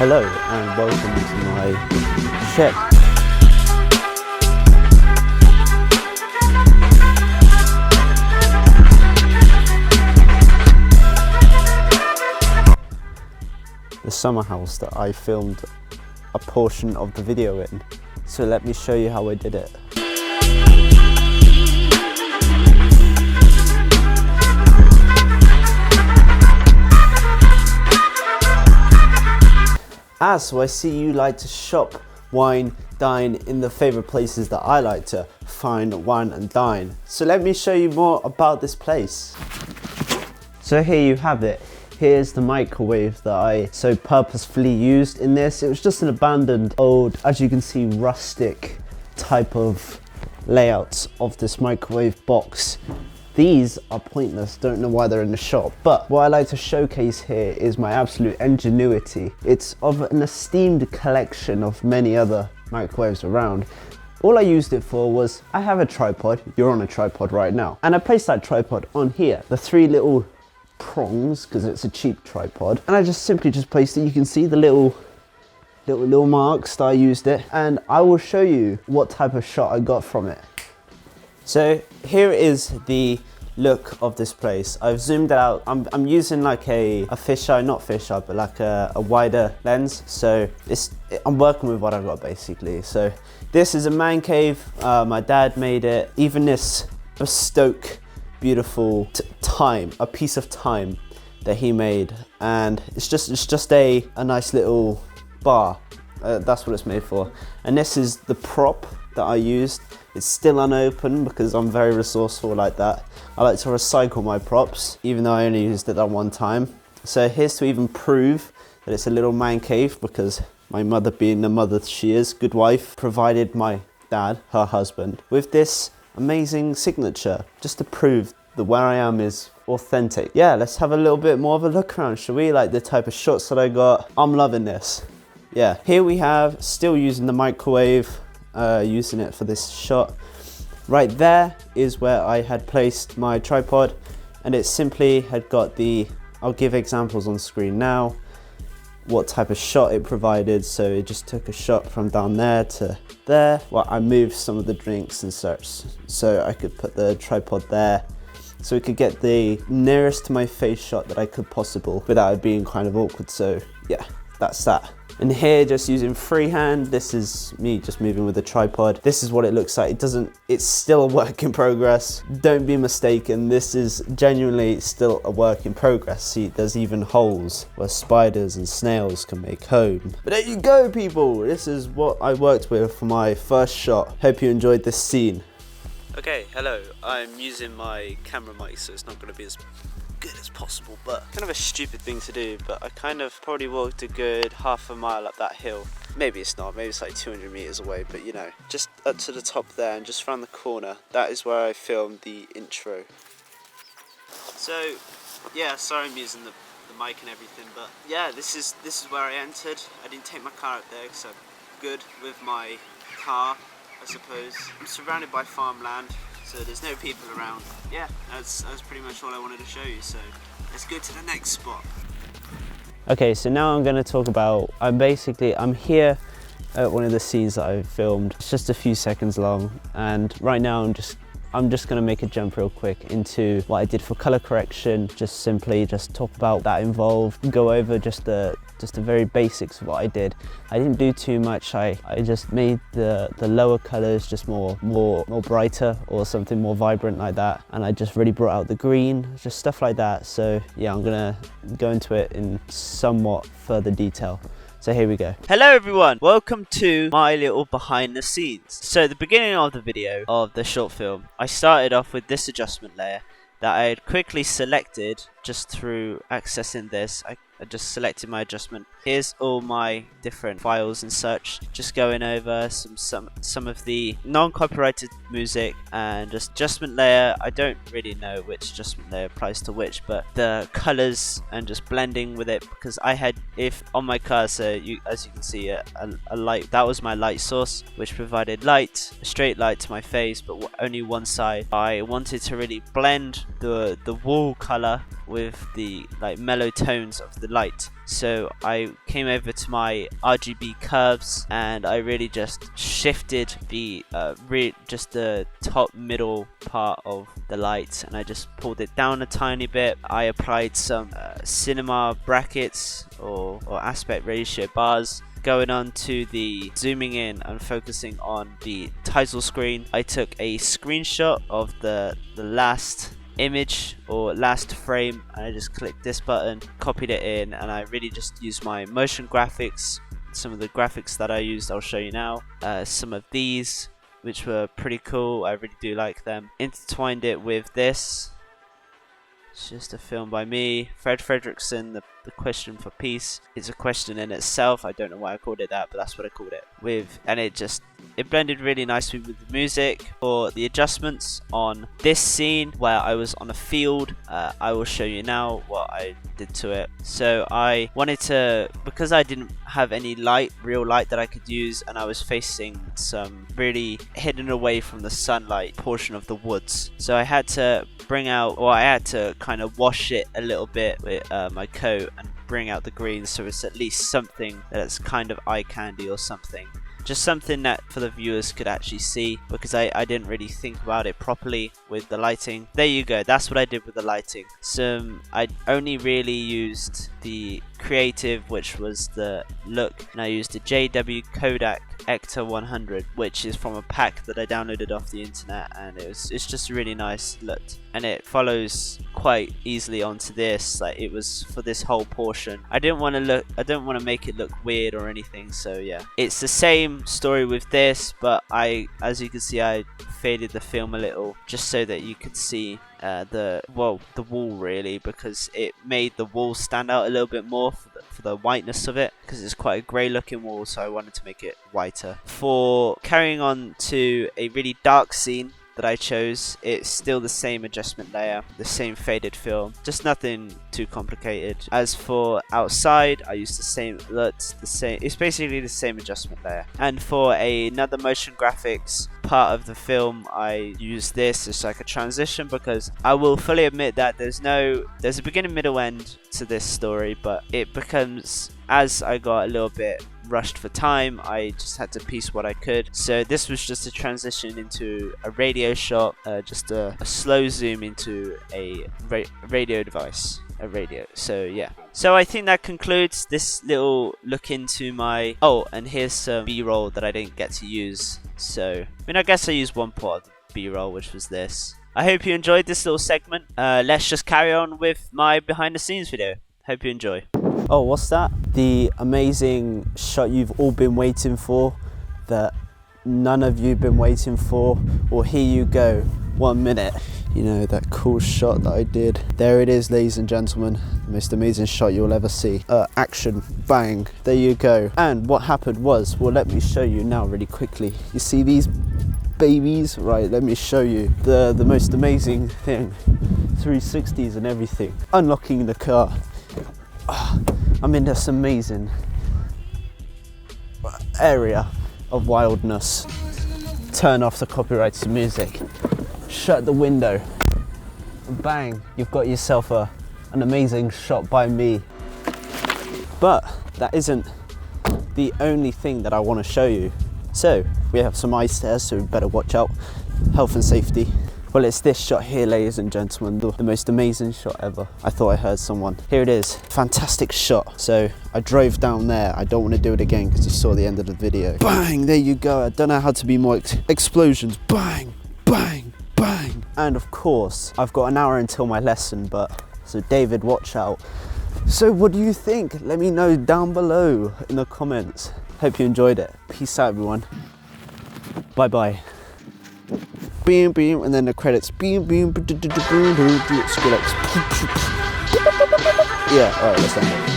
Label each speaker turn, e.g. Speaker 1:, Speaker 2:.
Speaker 1: Hello and welcome to my shed. The summer house that I filmed a portion of the video in. So let me show you how I did it. So I see you like to shop, wine, dine in the favorite places that I like to find, wine and dine. So let me show you more about this place. So here you have it. Here's the microwave that I so purposefully used in this. It was just an abandoned old, as you can see, rustic type of layout of this microwave box. These are pointless, don't know why they're in the shop, but what I like to showcase here is my absolute ingenuity. It's of an esteemed collection of many other microwaves around. All I used it for was, I have a tripod, you're on a tripod right now, and I placed that tripod on here. The three little prongs, because it's a cheap tripod, and I just simply placed it. You can see the little marks that I used it, and I will show you what type of shot I got from it. So here is the look of this place. I've zoomed out. I'm using like a fisheye, not fisheye, but like a wider lens. So I'm working with what I've got basically. So this is a man cave. My dad made it. Even this bespoke, beautiful a piece of time that he made, and it's just a nice little bar. That's what it's made for. And this is the prop that I used. It's still unopened because I'm very resourceful like that. I like to recycle my props, even though I only used it that one time. So here's to even prove that it's a little man cave, because my mother, being the mother she is, good wife, provided my dad, her husband, with this amazing signature, just to prove that where I am is authentic. Yeah, let's have a little bit more of a look around, shall we? Like the type of shots that I got. I'm loving this. Yeah, here we have, still using the microwave, using it for this shot. Right there is where I had placed my tripod, and it simply had got I'll give examples on screen now, what type of shot it provided. So it just took a shot from down there to there. Well, I moved some of the drinks and such, so I could put the tripod there, so it could get the nearest to my face shot that I could possible without it being kind of awkward. So yeah, that's that. And here, just using freehand, this is me just moving with the tripod. This is what it looks like. It's still a work in progress. Don't be mistaken, this is genuinely still a work in progress. See, there's even holes where spiders and snails can make home. But there you go, people. This is what I worked with for my first shot. Hope you enjoyed this scene. Okay, hello. I'm using my camera mic, so it's not going to be as good as possible, but kind of a stupid thing to do. But I kind of probably walked a good half a mile up that hill. Maybe it's not, maybe it's like 200 meters away, but you know, just up to the top there and just around the corner, that is where I filmed the intro. So yeah, sorry I'm using the mic and everything, but yeah, this is where I entered. I didn't take my car up there because I'm good with my car, I suppose. I'm surrounded by farmland, so there's no people around. Yeah, that's pretty much all I wanted to show you, so let's go to the next spot. Okay, so now I'm going to talk about, I'm here at one of the scenes that I filmed. It's just a few seconds long, and right now I'm just going to make a jump real quick into what I did for color correction. Just simply talk about that involved, go over just the very basics of what I did. I didn't do too much. I just made the lower colors just more brighter, or something more vibrant like that, and I just really brought out the green, just stuff like that. So yeah, I'm gonna go into it in somewhat further detail. So here we go. Hello everyone, welcome to my little behind the scenes. So at the beginning of the video of the short film, I started off with this adjustment layer that I had quickly selected just through accessing this. I just selected my adjustment. Here's all my different files and such, just going over some of the non-copyrighted music and just adjustment layer. I don't really know which adjustment layer applies to which, but the colors and just blending with it, because I had, if on my cursor, as you can see, a light, that was my light source, which provided light, a straight light to my face, but only one side. I wanted to really blend the wall color
Speaker 2: with the like mellow tones of the light. So I came over to my RGB curves and I really just shifted the just the top middle part of the light, and I just pulled it down a tiny bit. I applied some cinema brackets or aspect ratio bars. Going on to the zooming in and focusing on the title screen, I took a screenshot of the last image or last frame, and I just clicked this button, copied it in, and I really just used my motion graphics. Some of the graphics that I used I'll show you now. Some of these, which were pretty cool, I really do like them. Intertwined it with this. It's just a film by me, Frederickson, the question for peace. It's a question in itself. I don't know why I called it that, but that's what I called it. And it blended really nicely with the music. For the adjustments on this scene where I was on a field, I will show you now what I did to it. So I wanted to, because I didn't have any real light that I could use, and I was facing some really hidden away from the sunlight portion of the woods. So I had to I had to kind of wash it a little bit with my coat and bring out the green, so it's at least something that's kind of eye candy or something. Just something that for the viewers could actually see, because I didn't really think about it properly with the lighting. There you go, that's what I did with the lighting. I only really used the creative, which was the look, and I used the JW Kodak Ecta 100, which is from a pack that I downloaded off the internet, and it's just a really nice look, and it follows quite easily onto this. Like, it was for this whole portion. I didn't want to make it look weird or anything, so yeah. It's the same story with this, but as you can see, I faded the film a little just so that you could see the wall, really, because it made the wall stand out a little bit more for the whiteness of it, because it's quite a grey looking wall, so I wanted to make it whiter. For carrying on to a really dark scene that I chose, it's still the same adjustment layer, the same faded film, just nothing too complicated. As for outside, I used the same, it's basically the same adjustment layer. And for another motion graphics part of the film, I used this as like a transition, because I will fully admit that there's a beginning, middle, end to this story, but it becomes, as I got a little bit rushed for time, I just had to piece what I could. So this was just a transition into a radio shot, just a slow zoom into a radio device, a radio. So yeah, so I think that concludes this little look into my and here's some B-roll that I didn't get to use. So I guess I used one part of the B-roll, which was this. I hope you enjoyed this little segment. Let's just carry on with my behind the scenes video. Hope you enjoy.
Speaker 1: Oh, what's that? The amazing shot you've all been waiting for, that none of you have been waiting for. Well, here you go. 1 minute. You know, that cool shot that I did. There it is, ladies and gentlemen. The most amazing shot you'll ever see. Action, bang, there you go. And what happened was, well, let me show you now really quickly. You see these babies? Right, let me show you the most amazing thing. 360s and everything. Unlocking the car. I'm in this amazing area of wildness. Turn off the copyrighted music. Shut the window. Bang, you've got yourself an amazing shot by me. But that isn't the only thing that I want to show you. So we have some ice there, so we better watch out. Health and safety. Well, it's this shot here, ladies and gentlemen, the most amazing shot ever. I thought I heard someone. Here it is, fantastic shot. So I drove down there. I don't want to do it again because you saw the end of the video. Bang, there you go. I don't know how to be more explosions. Bang, bang, bang. And of course, I've got an hour until my lesson, so David, watch out. So what do you think? Let me know down below in the comments. Hope you enjoyed it. Peace out, everyone. Bye-bye. Beam, beam, and then the credits. Beam, beam, Skrillex. Yeah, alright, let's end it.